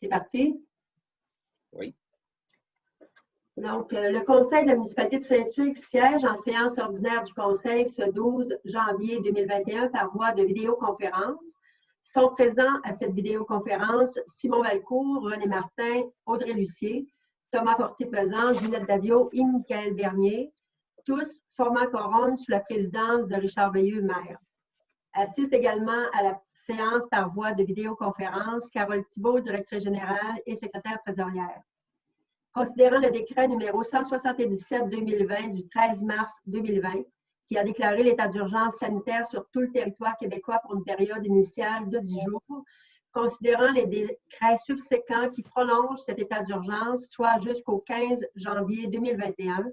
C'est parti? Oui. Donc, le Conseil de la municipalité de Saint-Hugues siège en séance ordinaire du Conseil ce 12 janvier 2021 par voie de vidéoconférence. Sont présents à cette vidéoconférence Simon Valcourt, René Martin, Audrey Lucier, Thomas Fortier-Pesant, Ginette Davio et Michael Bernier, tous formant quorum sous la présidence de Richard Veilleux, maire. Assiste également à la séance par voie de vidéoconférence Carole Thibault, directrice générale et secrétaire trésorière. Considérant le décret numéro 177-2020 du 13 mars 2020, qui a déclaré l'état d'urgence sanitaire sur tout le territoire québécois pour une période initiale de 10 jours, considérant les décrets subséquents qui prolongent cet état d'urgence, soit jusqu'au 15 janvier 2021,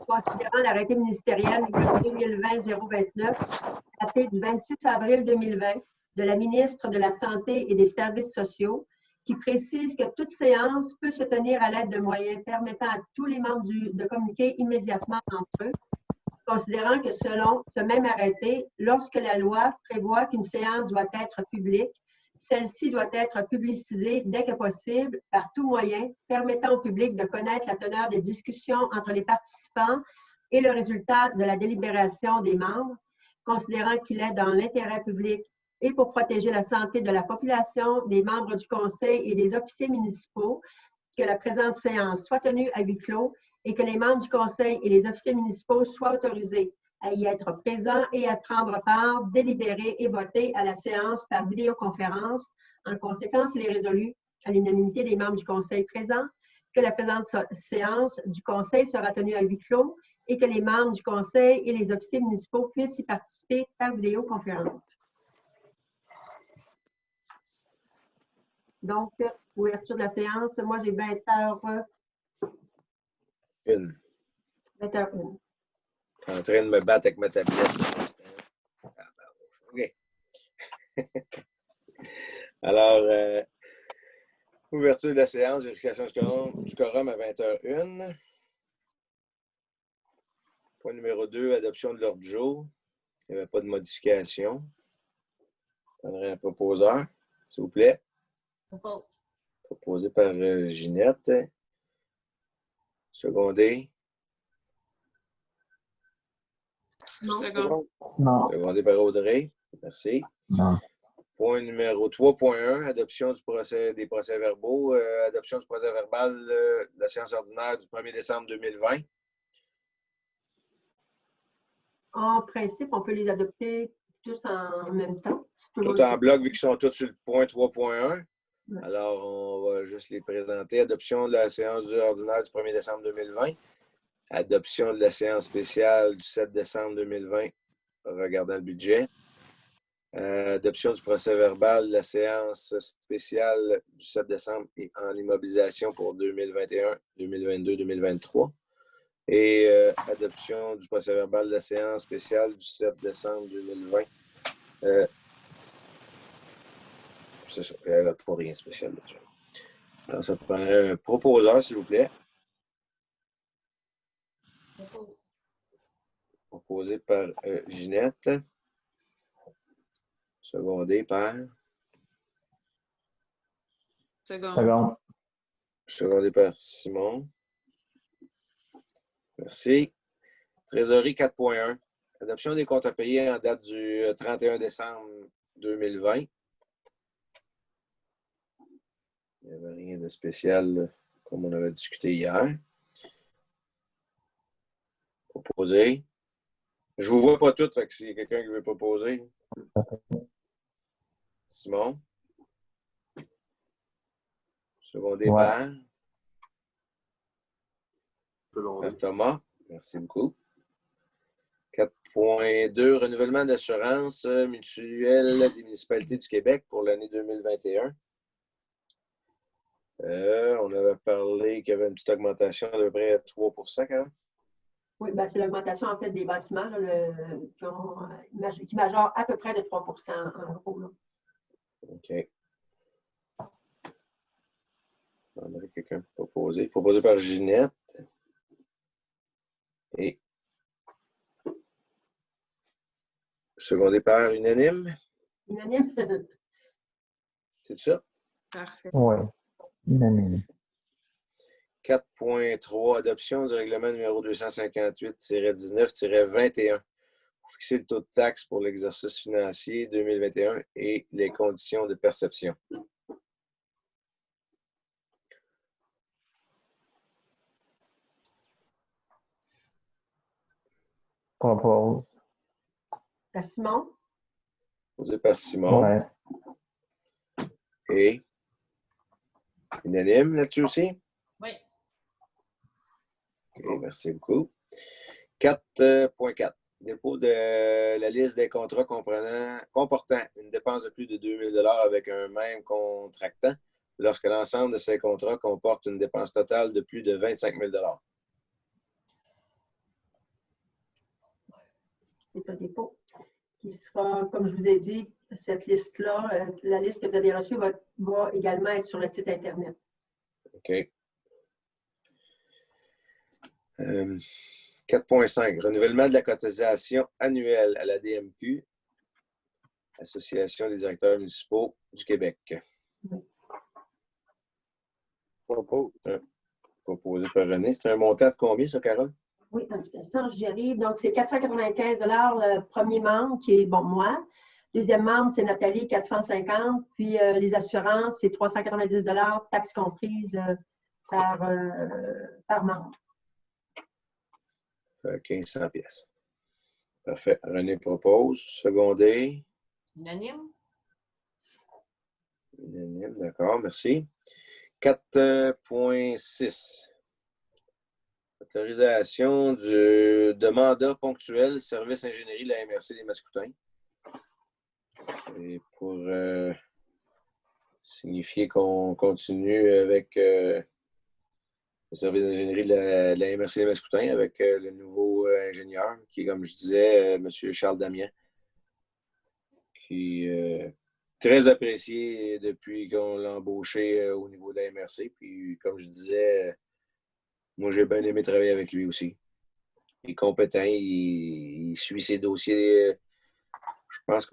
considérant l'arrêté ministériel numéro 2020-029, daté du 26 avril 2020, de la ministre de la Santé et des Services sociaux, qui précise que toute séance peut se tenir à l'aide de moyens permettant à tous les membres de communiquer immédiatement entre eux, considérant que selon ce même arrêté, lorsque la loi prévoit qu'une séance doit être publique, celle-ci doit être publicisée dès que possible par tout moyen permettant au public de connaître la teneur des discussions entre les participants et le résultat de la délibération des membres, considérant qu'il est dans l'intérêt public et pour protéger la santé de la population, des membres du Conseil et des officiers municipaux, que la présente séance soit tenue à huis clos et que les membres du Conseil et les officiers municipaux soient autorisés à y être présents et à prendre part, délibérer et voter à la séance par vidéoconférence. En conséquence, il est résolu à l'unanimité des membres du Conseil présents que la présente séance du Conseil sera tenue à huis clos et que les membres du Conseil et les officiers municipaux puissent y participer par vidéoconférence. Donc, ouverture de la séance, moi j'ai 20h01. 20h01. Je suis en train de me battre avec ma tablette. OK. Alors, ouverture de la séance, vérification du quorum à 20h01. Point numéro 2, adoption de l'ordre du jour. Il n'y avait pas de modification. Je donnerai un proposeur, s'il vous plaît. Proposé par Ginette. Secondé. Non. Non. Secondé par Audrey. Merci. Non. Point numéro 3.1, adoption des procès-verbaux. Adoption du procès-verbal de la séance ordinaire du 1er décembre 2020. En principe, on peut les adopter tous en même temps. Tout en bloc, vu qu'ils sont tous sur le point 3.1. Ouais. Alors, on va juste les présenter. Adoption de la séance ordinaire du 1er décembre 2020. Adoption de la séance spéciale du 7 décembre 2020, regardant le budget. Adoption du procès-verbal de la séance spéciale du 7 décembre et en immobilisation pour 2021, 2022, 2023. Et adoption du procès-verbal de la séance spéciale du 7 décembre 2020. C'est ça, il n'y a pas rien de spécial là-dessus. Alors, ça prendrait un proposeur, s'il vous plaît. Proposé par Ginette. Secondé par... Second. Secondé par Simon. Merci. Trésorerie 4.1. Adoption des comptes à payer en date du 31 décembre 2020. Il n'y avait rien de spécial comme on avait discuté hier. Proposer. Je ne vous vois pas toutes, fait que s'il y a quelqu'un qui veut proposer. Simon. Secondé par Thomas. Merci beaucoup. 4.2, renouvellement d'assurance mutuelle des municipalités du Québec pour l'année 2021. On avait parlé qu'il y avait une petite augmentation d'à peu près 3 quand même. Oui, ben c'est l'augmentation en fait des bâtiments là, qui majorent à peu près de 3 en gros. Là. OK. On aurait quelqu'un proposé. Proposé par Ginette. Et secondé par unanime. Unanime? C'est ça? Parfait. Oui. Unanime. 4.3, adoption du règlement numéro 258-19-21 pour fixer le taux de taxe pour l'exercice financier 2021 et les conditions de perception. Propose. À Simon? Posé par Simon. Ouais. Et unanime là-dessus aussi? Oui. OK, merci beaucoup. 4.4. Dépôt de la liste des contrats comportant une dépense de plus de 2 000 avec un même contractant lorsque l'ensemble de ces contrats comporte une dépense totale de plus de 25 000 C'est un dépôt qui sera, comme je vous ai dit, cette liste-là, la liste que vous avez reçue va également être sur le site Internet. OK. 4.5. Renouvellement de la cotisation annuelle à la DMQ, Association des directeurs municipaux du Québec. Oui. Proposé par René. C'est un montant de combien, ça, Carole? Oui, dans le sens, j'y arrive. Donc, c'est 495 le premier membre, qui est, bon, moi. Deuxième membre, c'est Nathalie, 450. Puis, les assurances, c'est 390 taxes comprises par membre. 1500 pièces. Parfait. René propose. Secondé. Unanime? Unanime, d'accord, merci. 4.6. Autorisation de mandat ponctuel, service ingénierie de la MRC des Mascoutins. Et pour signifier qu'on continue avec le service d'ingénierie de la MRC des Mascoutins avec le nouveau ingénieur, qui est, comme je disais, M. Charles Damien, qui est très apprécié depuis qu'on l'a embauché au niveau de la MRC. Puis, comme je disais, moi, j'ai bien aimé travailler avec lui aussi. Il est compétent, il suit ses dossiers. Je pense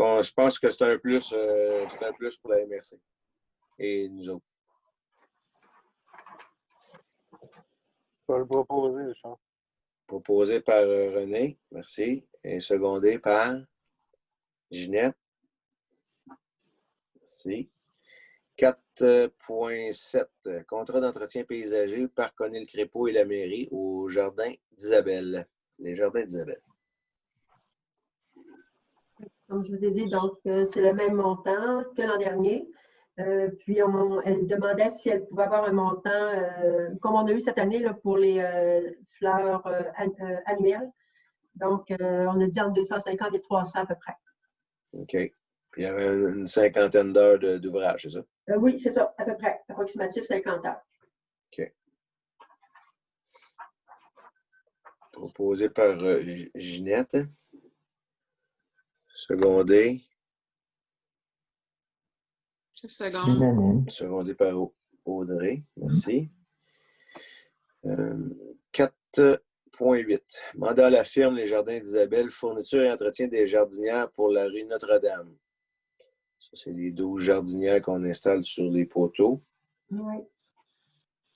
que c'est un plus pour la MRC et nous autres. Je vais le proposer, Richard. Proposé par René, merci. Et secondé par Ginette. Merci. 4.7. Contrat d'entretien paysager par Conil Crépeau et la mairie au Jardin d'Isabelle. Les Jardins d'Isabelle. Comme je vous ai dit, donc, c'est le même montant que l'an dernier. Puis, elle demandait si elle pouvait avoir un montant, comme on a eu cette année là, pour les fleurs annuelles. Donc, on a dit entre 250 et 300 à peu près. OK. Puis, il y avait une cinquantaine d'heures d'ouvrage, c'est ça? Oui, c'est ça, à peu près. Approximatif 50 heures. OK. Proposé par Ginette. Secondé. Seconde. Unanime. Secondé par Audrey. Merci. 4.8. Mandat à la firme Les Jardins d'Isabelle, fourniture et entretien des jardinières pour la rue Notre-Dame. Ça, c'est les 12 jardinières qu'on installe sur les poteaux. Oui.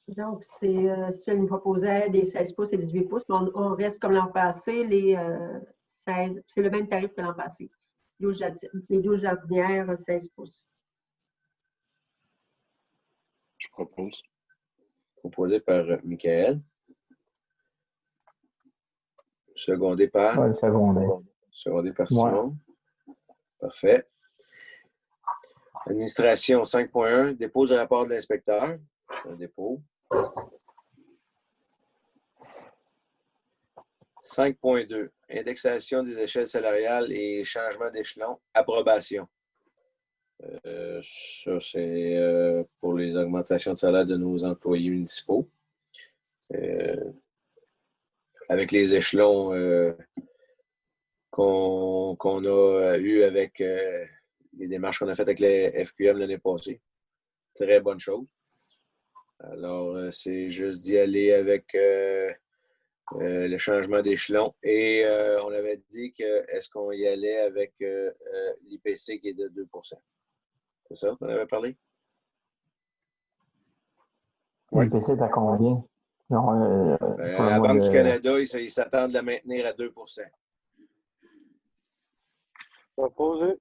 Donc, c'est ça, il nous proposait des 16 pouces et 18 pouces, mais on reste comme l'an passé, les 16. C'est le même tarif que l'an passé. Les 12 jardinières, 16 pouces. Je propose. Proposé par Michael. Secondé par? Ouais, le secondé. Secondé par Simon. Ouais. Parfait. Administration 5.1, dépôt du rapport de l'inspecteur. Un dépôt. 5.2, indexation des échelles salariales et changement d'échelon. Approbation. Ça, c'est pour les augmentations de salaire de nos employés municipaux. Avec les échelons qu'on a eu avec les démarches qu'on a faites avec les FQM l'année passée. Très bonne chose. Alors, c'est juste d'y aller avec le changement d'échelon. Et on avait dit que est-ce qu'on y allait avec l'IPC qui est de 2 %. C'est ça qu'on avait parlé? Oui. L'IPC est à combien? Non, pour La le mois Banque du de... Canada, ils s'attendent à la maintenir à 2 Proposé.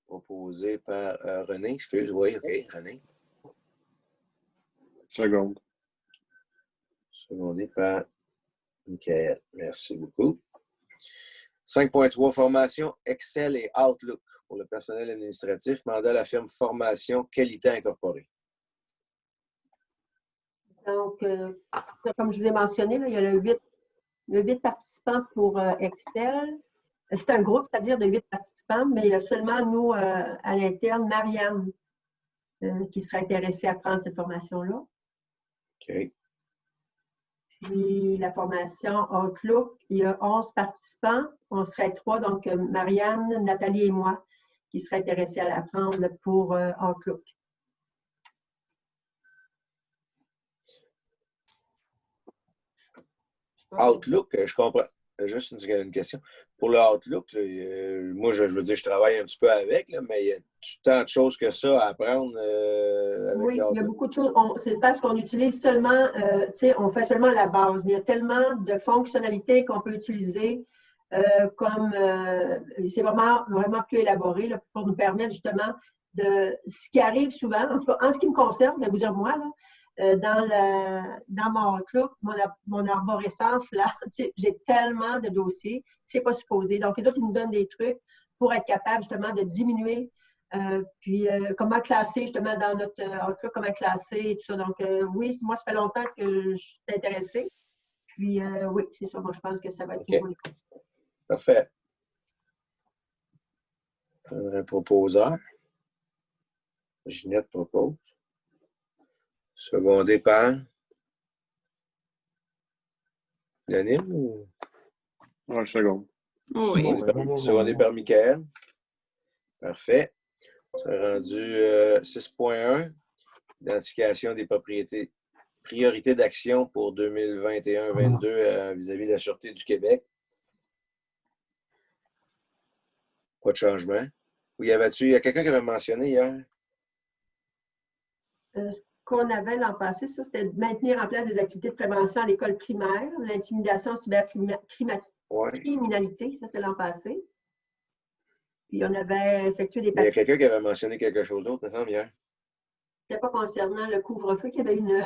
Proposé par René. Excuse, oui, OK, René. Seconde. Secondé par Michael. Merci beaucoup. 5.3, formation Excel et Outlook pour le personnel administratif. Mandat à la firme Formation Qualité Incorporée. Donc, comme je vous ai mentionné, là, il y a le 8 participants pour Excel. C'est un groupe, c'est-à-dire de 8 participants, mais il y a seulement nous, à l'interne, Marianne, qui serait intéressée à prendre cette formation-là. OK. Puis la formation Outlook, il y a 11 participants. On serait 3, donc Marianne, Nathalie et moi, qui seraient intéressés à la prendre pour Outlook. Outlook, je comprends. Juste une question. Pour le Outlook, là, moi, je veux dire, je travaille un petit peu avec, là, mais il y a tant de choses que ça à apprendre avec oui, l'Outlook. il y a beaucoup de choses. C'est parce qu'on utilise seulement, tu sais, on fait seulement la base, mais il y a tellement de fonctionnalités qu'on peut utiliser c'est vraiment, vraiment plus élaboré là, pour nous permettre justement de ce qui arrive souvent, en tout cas, en ce qui me concerne, je vais vous dire moi, là, dans mon Outlook, mon arborescence, là, j'ai tellement de dossiers, c'est pas supposé. Donc, les autres, ils nous donnent des trucs pour être capable justement de diminuer, puis comment classer justement dans notre Outlook, comment classer et tout ça. Donc, oui, moi, ça fait longtemps que je suis intéressée. Puis, oui, c'est ça, moi, je pense que ça va être OK. Parfait. Un proposeur. Ginette propose. Secondé par Yannick ou Ouais, seconde. Oui. secondé par Michael. Parfait. On s'est rendu 6.1. Identification des priorités d'action pour 2021-22 vis-à-vis de la Sûreté du Québec. Pas de changement. Il y a quelqu'un qui avait mentionné hier? Ce qu'on avait l'an passé, ça, c'était de maintenir en place des activités de prévention à l'école primaire, l'intimidation cybercriminalité, ça c'est l'an passé. Puis on avait effectué des Il y a quelqu'un qui avait mentionné quelque chose d'autre, me semble, hier. C'était pas concernant le couvre-feu qu'il y avait une.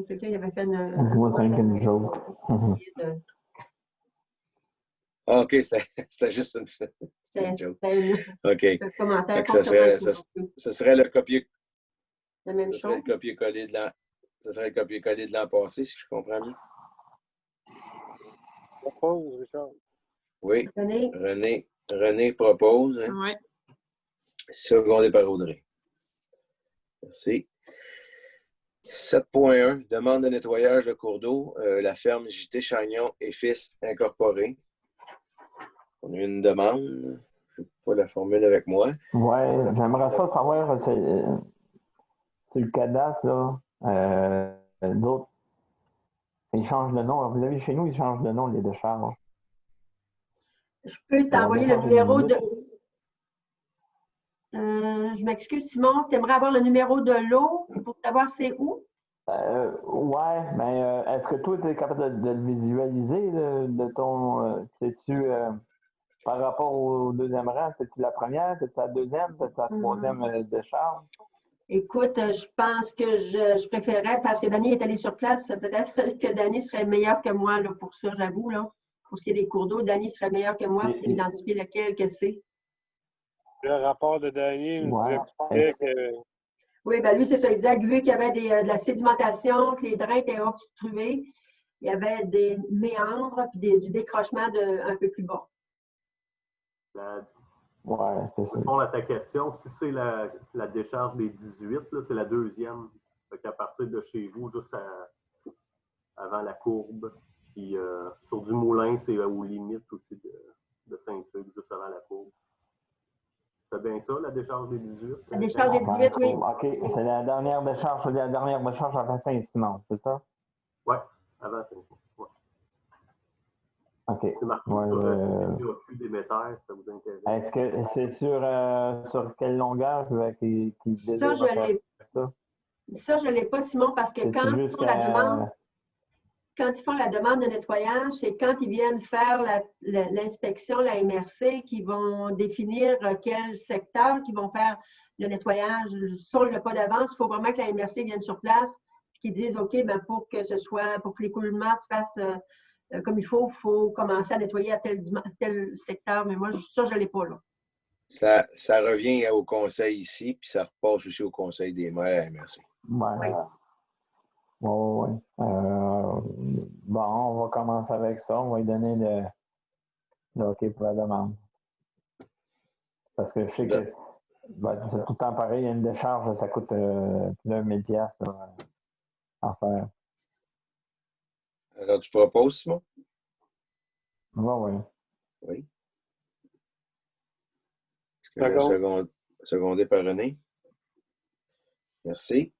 Quelqu'un qui avait fait Moi, c'est une joke. Ah, OK, c'était juste une joke. OK. Un commentaire Ça concernant serait le copier. la même Ça serait chose. le copier-coller de l'an passé, si je comprends bien. Propose, Richard. Oui. René, René propose. Hein? Oui. Secondé par Audrey. Merci. 7.1, demande de nettoyage de cours d'eau, la ferme JT Chagnon et Fils Incorporé. On a eu une demande. Je n'ai pas la formule avec moi. Ouais, j'aimerais ça savoir, c'est le cadastre, là. D'autres, ils changent de nom. Vous avez chez nous, ils changent de nom, les décharges. je peux t'envoyer le numéro de. Je m'excuse, Simon, tu aimerais avoir le numéro de l'eau pour savoir c'est où? Ouais, mais est-ce que toi, tu es capable de le visualiser de ton. Sais-tu par rapport au deuxième rang, c'est-tu la première, c'est-tu la deuxième, c'est-tu la troisième décharge? Écoute, je pense que je préférerais, parce que Dany est allé sur place, peut-être que Dany serait meilleur que moi là, pour ça, j'avoue. Là. Pour ce qui est des cours d'eau, Dany serait meilleur que moi pour identifier lequel que c'est. Le rapport de Dany nous expliquait que. Oui, bien lui, c'est ça, exact. Vu qu'il y avait de la sédimentation, que les drains étaient obstrués, il y avait des méandres puis du décrochement un peu plus bas. Ouais, c'est ça. Pour répondre à ta question, si c'est la décharge des 18, c'est la deuxième. Fait qu'à partir de chez vous, juste avant la courbe. Puis sur du moulin, c'est aux limites aussi de Saint-Hugues, juste avant la courbe. C'est bien ça, la décharge des 18? La décharge des 18, oui. OK, c'est la dernière décharge avant Saint-Simon, c'est ça? Oui, avant Saint-Simon. Ouais. OK. C'est marqué Ouais, sur le CPAQ d'émetteur, si ça vous intéresse. est-ce que c'est sur quelle longueur qui Ça, désire faire ça? Ça, je ne l'ai pas, Simon, parce que C'est quand ils font la demande, quand ils font la demande de nettoyage, c'est quand ils viennent faire l'inspection, la MRC, qui vont définir quel secteur qu'ils vont faire le nettoyage. Ça, on n'a pas d'avance. Il faut vraiment que la MRC vienne sur place et qu'ils disent, OK, ben pour que l'écoulement se fasse comme il faut commencer à nettoyer à tel secteur. Mais moi, ça, je ne l'ai pas là. Ça revient au conseil ici, puis ça repasse aussi au conseil des maires à MRC. Ouais. Oui. Bon, on va commencer avec ça. On va lui donner le OK pour la demande. Parce que je sais que c'est tout le temps pareil. Il y a une décharge, ça coûte plus de 1000 $ à faire. Alors, tu proposes, Simon? Oui. Oui. Est-ce que j'ai secondé par René? Merci.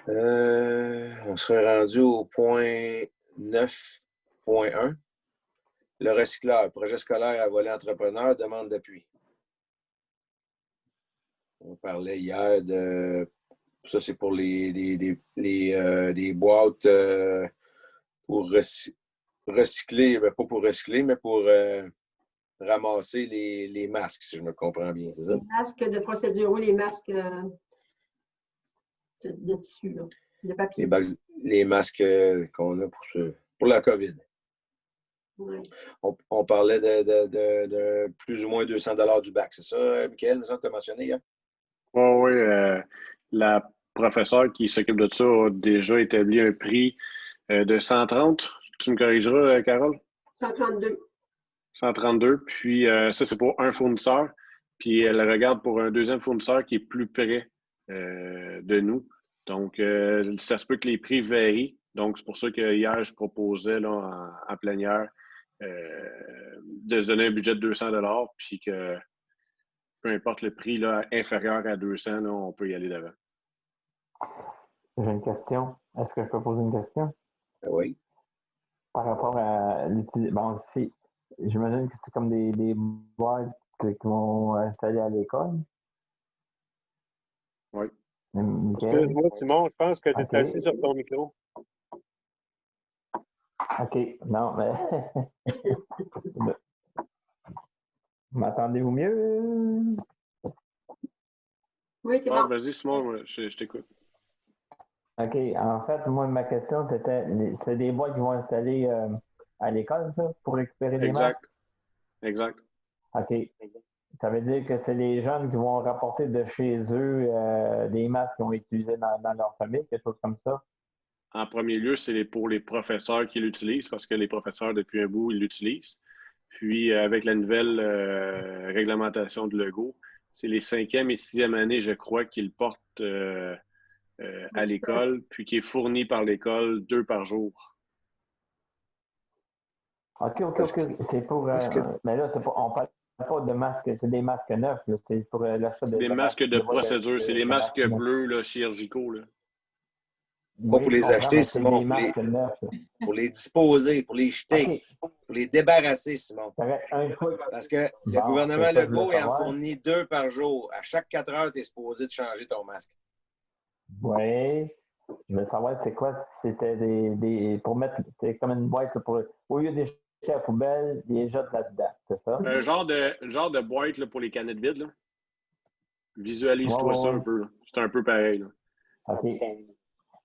On serait rendu au point 9.1. Le recycleur, projet scolaire à volet entrepreneur, demande d'appui. On parlait hier de... Ça, c'est pour les boîtes pour recycler, pas pour recycler, mais pour ramasser les masques, si je me comprends bien, c'est ça? Les masques de procédure, oui, les masques de tissu, là, de papier. Les masques qu'on a pour la COVID. Oui. On parlait de plus ou moins 200 $ du bac, c'est ça, Michael? Tu as mentionné hier? Oui. La professeure qui s'occupe de ça a déjà établi un prix de 130. Tu me corrigeras, Carole? 132. 132. Puis ça, c'est pour un fournisseur. Puis elle regarde pour un deuxième fournisseur qui est plus près de nous. Donc, ça se peut que les prix varient. Donc, c'est pour ça que hier, je proposais là, en plénière de se donner un budget de 200 $, puis que peu importe le prix là, inférieur à 200, là, on peut y aller d'avant. J'ai une question. Est-ce que je peux poser une question? Oui. Par rapport à l'utilisation. Bon, j'imagine que c'est comme des boîtes qui vont installer à l'école. Oui. Excuse-moi, Simon, je pense que tu es assis sur ton micro. OK. Non, mais. M'entendez-vous mieux? Oui, c'est bon. Vas-y, Simon, je t'écoute. OK. En fait, moi, ma question, c'est des boîtes qui vont installer à l'école, ça, pour récupérer les masques? Exact. OK. Ça veut dire que c'est les jeunes qui vont rapporter de chez eux des masques qu'ils ont utilisés dans leur famille, quelque chose comme ça? En premier lieu, c'est pour les professeurs qui l'utilisent, parce que les professeurs, depuis un bout, ils l'utilisent. Puis, avec la nouvelle réglementation de Legault, c'est les 5e et 6e années, je crois, qu'ils portent à l'école, puis qui est fourni par l'école 2 par jour. OK. C'est pour... mais là, on parle pas de masques, c'est des masques neufs. C'est pour l'achat de... Des masques de procédure, c'est les masques bleus là, chirurgicaux. Là. Pas pour les acheter, Simon, pour les disposer, pour les jeter, pour les débarrasser, Simon. Parce que le gouvernement Legault, il en fournit 2 par jour. À chaque 4 heures, tu es supposé de changer ton masque. Oui. Je veux savoir, c'est quoi? C'était pour mettre... C'était comme une boîte pour... Au lieu de jeter à la poubelle, ils les jettent là-dedans, c'est ça? Un genre de boîte là, pour les canettes vides. Là. Visualise-toi ça un peu. Là. C'est un peu pareil. Là. OK.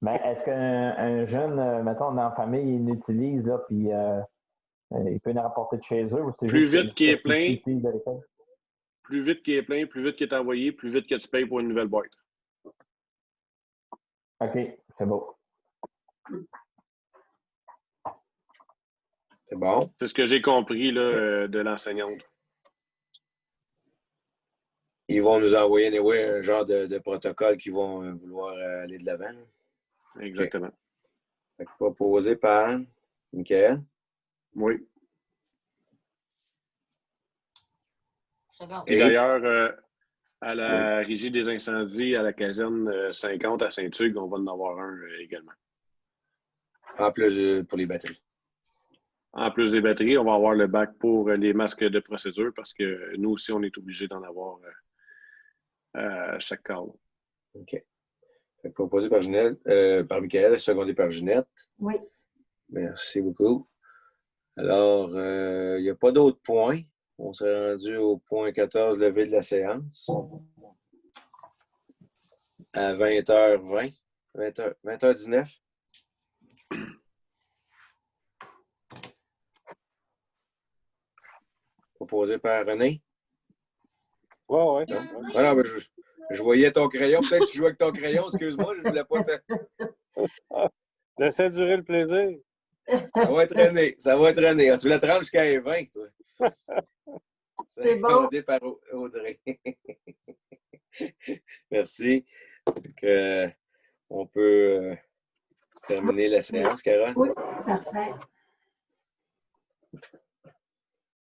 Mais est-ce qu'un jeune, mettons, dans la famille, il l'utilise, là, puis il peut en rapporter de chez eux? Ou c'est plus juste vite qu'il est plein, plus vite qu'il est envoyé, plus vite que tu payes pour une nouvelle boîte. OK, c'est beau. C'est bon. C'est ce que j'ai compris là, de l'enseignante. Ils vont nous envoyer un genre de protocole qu'ils vont vouloir aller de l'avant. Exactement. Okay. Proposé par Michael. Oui. Et d'ailleurs, à la Régie des incendies, à la caserne 50 à Saint-Hugues, on va en avoir un également. En plus pour les batteries. En plus des batteries, on va avoir le bac pour les masques de procédure parce que nous aussi, on est obligé d'en avoir à chaque cadre. OK. Fait que proposé par par Michael, secondé par Ginette. Oui. Merci beaucoup. Alors, il n'y a pas d'autres points. On s'est rendu au point 14, levé de la séance. À 20h20. 20h19. Proposé par René. Ouais. Non? Ah non, mais je voyais ton crayon. Peut-être que tu jouais avec ton crayon. Excuse-moi, je ne voulais pas te... Laissez durer le plaisir. Ça va être René. Ça va être René. Tu voulais te rendre jusqu'à 20, toi. C'est bon. Secondé par Audrey. Merci. Donc, on peut terminer la séance, Cara. Oui, parfait.